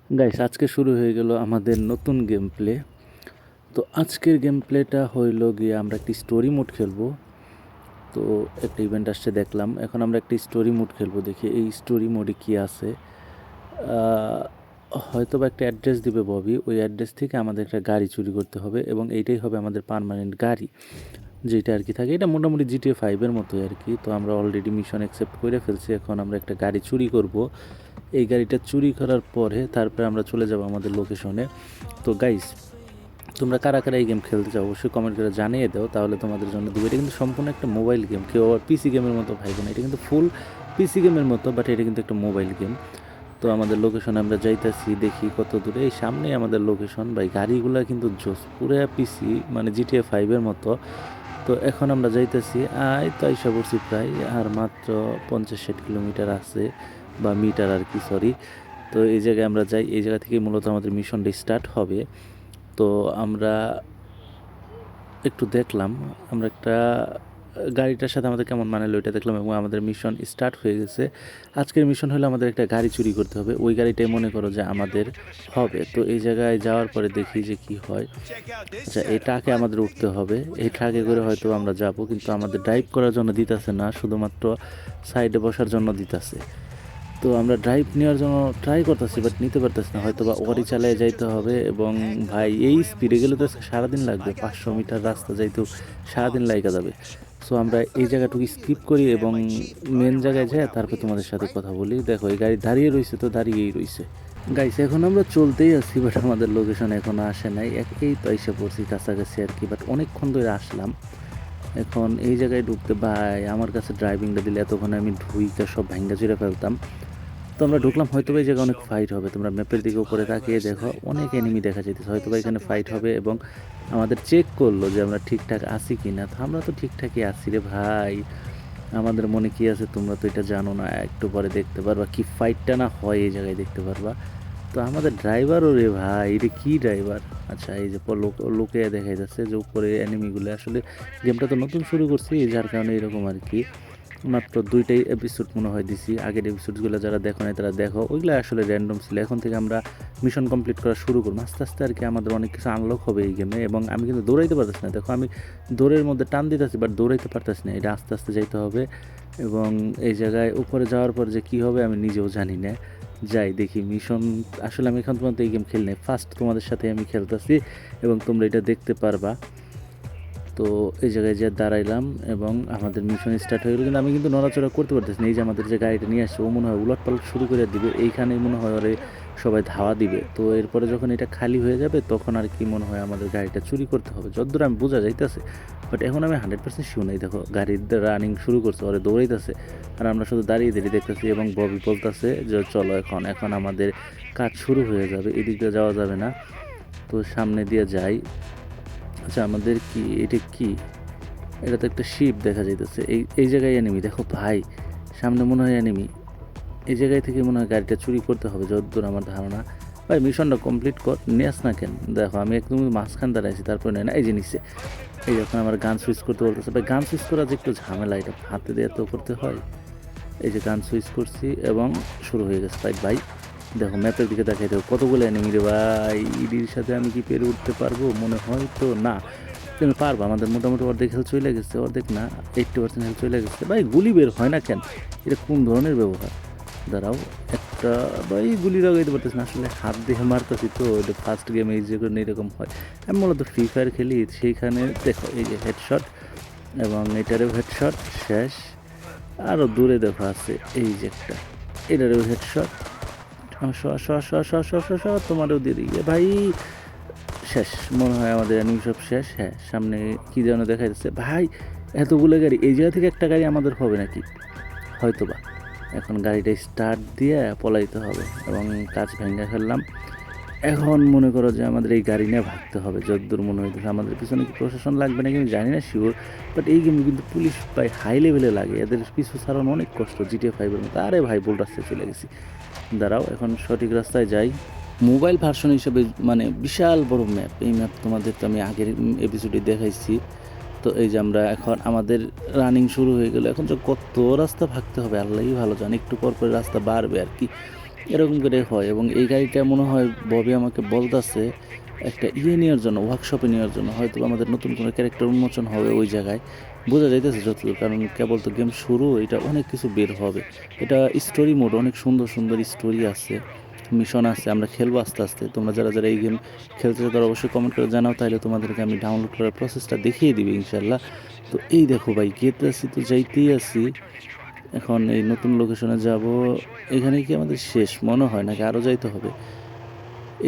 Guys আজকে শুরু হয়ে গেল আমাদের নতুন গেম প্লে। তো আজকের গেম প্লেটা হইল গিয়ে আমরা একটি স্টোরি মোড খেলবো। তো একটা ইভেন্ট আসছে দেখলাম, এখন আমরা একটি স্টোরি মোড খেলবো। দেখি এই স্টোরি মোডে কি আছে। হয়তো বা একটা অ্যাড্রেস দিবে ববি, ওই অ্যাড্রেস থেকে আমাদের একটা গাড়ি চুরি করতে হবে এবং এইটাই হবে আমাদের পার্মানেন্ট গাড়ি যেটা আর কি থাকে। এটা মোটামুটি জিটিএ 5-এর মতোই আর কি। তো আমরা অলরেডি মিশন অ্যাকসেপ্ট করে ফেলছি, এখন আমরা একটা গাড়ি চুরি করব। এই গাড়িটা চুরি করার পরে তারপরে আমরা চলে যাব আমাদের লোকেশনে। তো গাইস, তোমরা কারা কারা এই গেম খেলতে চাও অবশ্যই কমেন্ট করে জানিয়ে দাও, তাহলে তোমাদের জন্য দেবো। এটা কিন্তু সম্পূর্ণ একটা মোবাইল গেম, কেউ আবার পিসি গেমের মতো ভাইবে না। এটা কিন্তু ফুল পিসি গেমের মতো, বাট এটা কিন্তু একটা মোবাইল গেম। তো আমাদের লোকেশনে আমরা যাইতেছি, দেখি কত দূরে। এই সামনেই আমাদের লোকেশন। ভাই গাড়িগুলো কিন্তু জোস, পুরো পিসি মানে জিটিএ 5-এর মতো। তো এখন আমরা যাইতেছি, তো আইসা পড়ছি প্রায়, আর মাত্র 50-60 কিলোমিটার আছে, বা মিটার আর কি, সরি। তো এই জায়গায় আমরা যাই, এই জায়গা থেকে মূলত আমাদের মিশনটা স্টার্ট হবে। তো আমরা একটু দেখলাম, আমরা একটা গাড়িটার সাথে আমাদের কেমন মানালো ওইটা দেখলাম, এবং আমাদের মিশন স্টার্ট হয়ে গেছে। আজকের মিশন হলো আমাদের একটা গাড়ি চুরি করতে হবে, ওই গাড়িটাই মনে করো যে আমাদের হবে। তো এই জায়গায় যাওয়ার পরে দেখি যে কি হয়। আচ্ছা, এই ট্রাকে আমাদের উঠতে হবে, এই ট্রাকে করে হয়তো আমরা যাব, কিন্তু আমাদের ড্রাইভ করার জন্য দিতেছে না, শুধুমাত্র সাইডে বসার জন্য দিতেছে। তো আমরা ড্রাইভ নেওয়ার জন্য ট্রাই করতেছি, বাট নিতে পারতেছি না। হয়তো বা ওয়ারি চালিয়ে যাইতে হবে, এবং ভাই এই স্পিডে গেলে তো সারাদিন লাগবে, 500 মিটার রাস্তা যাইতেও সারাদিন লাগা যাবে। সো আমরা এই জায়গাটুকু স্কিপ করি এবং মেন জায়গায় যাই, তারপর তোমাদের সাথে কথা বলি। দেখো এই গাড়ি দাঁড়িয়ে রয়েছে, তো দাঁড়িয়েই রয়েছে। গাইস এখন আমরা চলতেই আছি, বাট আমাদের লোকেশন এখনো আসে নাই। এই তো এসে পড়ছি কাছাকাছি আর কি, বাট অনেকক্ষণ ধরে আসলাম। এখন এই জায়গায় ঢুকতে ভাই আমার কাছে ড্রাইভিংটা দিলে এতক্ষণে আমি ঢুইকা সব ভাঙ্গা চুরে ফেলতাম। তো আমরা ঢুকলাম, হয়তো এই জায়গায় অনেক ফাইট হবে। তোমরা ম্যাপের দিকে উপরে তাকিয়ে দেখো, অনেক এনিমি দেখা যাইতেছে, হয়তো বা এখানে ফাইট হবে। এবং আমাদের চেক করলো যে আমরা ঠিকঠাক আছি কি না। তো আমরা তো ঠিকঠাকই আছি রে ভাই। আমাদের মনে কি আছে তোমরা তো এটা জানো না, একটু পরে দেখতে পারবা কি ফাইটটা না হয়, এই জায়গায় দেখতে পারবা। তো আমাদের ড্রাইভারও রে ভাই, এটা কি ড্রাইভার। আচ্ছা, এই যে লোকে দেখা যাচ্ছে যে উপরে এনিমিগুলো। আসলে গেমটা তো নতুন শুরু করছি, যার কারণে এরকম আর কি। মাত্র 2টাই এপিসোড মনে হয় দিছি, আগের এপিসোডগুলো যারা দেখো নাই তারা দেখো, ওইগুলো আসলে র্যান্ডম ছিল। এখন থেকে আমরা মিশন কমপ্লিট করা শুরু করবো আস্তে আস্তে আর কি। আমাদের অনেক কিছু আনলক হবে এই গেমে, এবং আমি কিন্তু দৌড়াইতে পারতেছি না। দেখো আমি দৌড়ের মধ্যে টান দিতেছি, বাট দৌড়াইতে পারতেছি না। এটা আস্তে আস্তে যাইতে হবে, এবং এই জায়গায় উপরে যাওয়ার পর যে কী হবে আমি নিজেও জানি না। যাই দেখি মিশন। আসলে আমি এখন পর্যন্ত এই গেম খেলি নাই, ফার্স্ট তোমাদের সাথে আমি খেলতেছি, এবং তোমরা এটা দেখতে পারবা। তো এই জায়গায় যে দাঁড়াইলাম, এবং আমাদের মিশন স্টার্ট হয়ে গেল, কিন্তু আমি কিন্তু নড়াচড়া করতে পারতেছি না। এই যে আমাদের যে গাড়িটা নিয়ে আসছে, ও মনে হয় উলট পালট শুরু করে দিবে, এইখানেই মনে হয় ওরে সবাই ধাওয়া দিবে। তো এরপরে যখন এটা খালি হয়ে যাবে, তখন আর কি মনে হয় আমাদের গাড়িটা চুরি করতে হবে, যতদূর আমি বোঝা যাইতেছে। বাট এখন আমি 100% শিওর নাই। দেখো গাড়ির রানিং শুরু করছে, ওরে দৌড়াইতেছে, আর আমরা শুধু দাঁড়িয়ে দাঁড়িয়ে দেখতেছি, এবং ববি বলতেছে যে চলো এখন এখন আমাদের কাজ শুরু হয়ে যাবে, এদিক দিয়ে যাওয়া যাবে না। তো সামনে দিয়ে যাই। আচ্ছা, আমাদের কি এটা কি, এটা তো একটা শিপ দেখা যাইতেছে। এই এই জায়গায় এনিমি, দেখো ভাই সামনে মনে হয় এনিমি। এই জায়গায় থেকে মনে হয় গাড়িটা চুরি করতে হবে যতদূর আমার ধারণা। ভাই মিশনটা কমপ্লিট কর, নেস না কেন। দেখো আমি একদম মাঝখান দাঁড়াইছি, তারপরে নেয় না, এই জিনিসে। এই যখন আমার গান সুইচ করতে বলতেছে, ভাই গান সুইচ করা যে একটু ঝামেলা, এটা হাতে দিয়ে তো করতে হয়। এই যে গান সুইচ করছি, এবং শুরু হয়ে গেছে ফাইট। ভাই দেখো ম্যাপের দিকে দেখাই দেবো কতগুলো এনিমি রে ভাই। ইডির সাথে আমি কি পেরে উঠতে পারবো? মনে হয় তো না। তুমি পারবো, আমাদের মোটামুটি অর্ধেক হেলথ চলে গেছে, অর্ধেক না 80% হেলথ চলে গেছে। ভাই গুলি বের হয় না কেন? এটা কোন ধরনের ব্যবহার? দাঁড়াও একটা, ভাই গুলি লাগাইতে পারতেছি না, আসলে হাত দিয়ে মারতেছি তো। এটা ফার্স্ট গেমে এই যে এরকম হয়। আমি মূলত ফ্রি ফায়ার খেলি, সেইখানে দেখো এই যে হেডশট, এবং এটারও হেডশট শেষ। আরও দূরে দেখো আছে এই যে একটা, এটারও হেডশট। তোমারও দিয়ে দিই ভাই। শেষ মনে হয় আমাদের এনিমি সব শেষ। হ্যাঁ, সামনে কি যেন দেখা যাচ্ছে ভাই, এতগুলো গাড়ি। এই জায়গা থেকে একটা গাড়ি আমাদের হবে নাকি? হয়তো বা। এখন গাড়িটা স্টার্ট দিয়ে পলাইতে হবে, এবং কাজ ভেঙে ফেললাম। এখন মনে করো যে আমাদের এই গাড়ি নিয়ে ভাগতে হবে, যতদূর মনে হইতেছে। আমাদের পিছনে কি প্রশাসন লাগবে নাকি আমি জানি না শিওর, বাট এই গেমে কিন্তু পুলিশ প্রায় হাই লেভেলে লাগে, এদের পিছু ছাড়ানো অনেক কষ্ট জিটিএ 5-এর মতো। আরে ভাই ভুল রাস্তায় চলে গেছি, দাঁড়াও এখন সঠিক রাস্তায় যাই। মোবাইল ভার্সন হিসেবে মানে বিশাল বড় ম্যাপ। এই ম্যাপ তোমাদের তো আমি আগের এপিসোডে দেখাইছি। তো এই যে আমরা এখন আমাদের রানিং শুরু হয়ে গেল, এখন যে কত রাস্তা ভাগতে হবে আল্লাহই ভালো জানে, একটু পর পর রাস্তা বাড়বে আর কি। এরকম করে হয়। এবং এই গাড়িটা মনে হয় ববি আমাকে বলতাছে একটা নেওয়ার জন্য, ওয়ার্কশপে নেওয়ার জন্য। হয়তো আমাদের নতুন কোনো ক্যারেক্টার উন্মোচন হবে ওই জায়গায়, বোঝা যাইতেছে যতদূর, কারণ কেবল তো গেম শুরু, এটা অনেক কিছু বের হবে। এটা স্টোরি মোড, অনেক সুন্দর সুন্দর স্টোরি আছে, মিশন আছে, আমরা খেলবো আস্তে আস্তে। তোমরা যারা যারা এই গেম খেলতে চাও তারা অবশ্যই কমেন্ট করে জানাও, তাহলে তোমাদেরকে আমি ডাউনলোড করার প্রসেসটা দেখিয়ে দিবি ইনশাল্লাহ। তো এই দেখো ভাই, গেতে আসি তো যাইতেই আসি। এখন এই নতুন লোকেশনে যাব। এখানে কি আমাদের শেষ মনে হয়, নাকি আরও যাইতে হবে?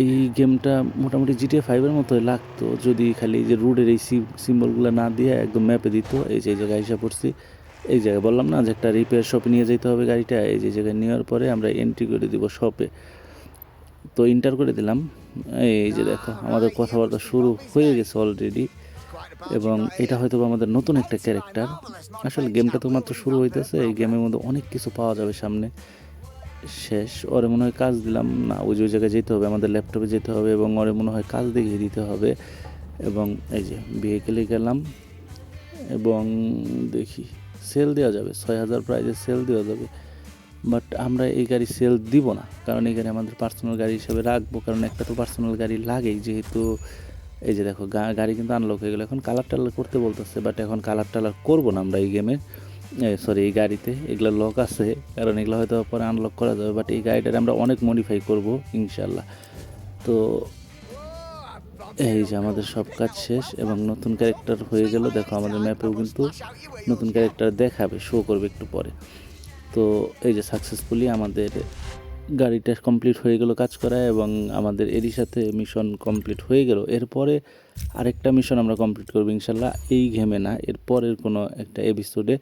এই গেমটা মোটামুটি জিটিএ 5-এর মতোই লাগতো, যদি খালি এই যে রোডের এই সিম্বলগুলো না দিয়ে একদম ম্যাপে দিত। এই যে এই জায়গায় এসে পড়ছি, এই জায়গায় বললাম না যে একটা রিপেয়ার শপে নিয়ে যেতে হবে গাড়িটা। এই যে জায়গায় নেওয়ার পরে আমরা এন্ট্রি করে দিব শপে। তো এন্টার করে দিলাম। এই যে দেখো আমাদের কথাবার্তা শুরু হয়ে গেছে অলরেডি, এবং এটা হয়তো আমাদের নতুন একটা ক্যারেক্টার। আসলে গেমটা তো মাত্র শুরু হইতেছে, এই গেমের মধ্যে অনেক কিছু পাওয়া যাবে সামনে। শেষ ওরে মনে হয় কাজ দিলাম না, ওই যে ওই জায়গায় যেতে হবে, আমাদের ল্যাপটপে যেতে হবে এবং ওরে মনে হয় কাজ দেখিয়ে দিতে হবে। এবং এই যে ভেহিকেলে গেলাম, এবং দেখি সেল দেওয়া যাবে, 6,000 প্রাইজে সেল দেওয়া যাবে। বাট আমরা এই গাড়ি সেল দিব না, কারণ এই গাড়ি আমাদের পার্সোনাল গাড়ি হিসেবে রাখবো, কারণ একটা তো পার্সোনাল গাড়ি লাগেই যেহেতু। এই যে দেখো গাড়ি কিন্তু আনলক হয়ে গেলো, এখন কালার টালার করতে বলতেছে, বাট এখন কালার টালার করবো না আমরা এই গেমে, সরি এই গাড়িতে। এগুলো লক আছে, কারণ এগুলো হয়তো পরে আনলক করা যাবে, বাট এই গাড়িটার আমরা অনেক মডিফাই করব ইনশাল্লাহ। তো এই যে আমাদের সব কাজ শেষ এবং নতুন ক্যারেক্টার হয়ে গেল। দেখো আমাদের ম্যাপেও কিন্তু নতুন ক্যারেক্টার দেখাবে, শো করবে একটু পরে। তো এই যে সাকসেসফুলি আমাদের গাড়িটা কমপ্লিট হয়ে গেল কাজ করা, এবং আমাদের এরই সাথে মিশন কমপ্লিট হয়ে গেল। এরপরে আরেকটা মিশন আমরা কমপ্লিট করবো ইনশাল্লাহ, এই গেমে না, এরপরের কোনো একটা এপিসোডে।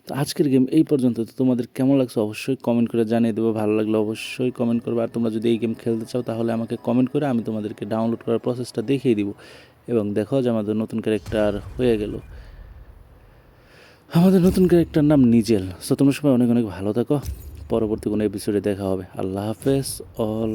তো আজকের গেম এই পর্যন্ত। তো তোমাদের কেমন লাগছে অবশ্যই কমেন্ট করে জানিয়ে দেবো, ভালো লাগলে অবশ্যই কমেন্ট করবে। আর তোমরা যদি এই গেম খেলতে চাও তাহলে আমাকে কমেন্ট করে আমি তোমাদেরকে ডাউনলোড করার প্রসেসটা দেখিয়ে দিব। এবং দেখো যে আমাদের নতুন ক্যারেক্টার হয়ে গেল, আমাদের নতুন ক্যারেক্টার নাম নিজেল। সো তোমরা সবাই অনেক অনেক ভালো থাকো, পরবর্তী কোনো এপিসোডে দেখা হবে। আল্লাহ হাফেজ অল।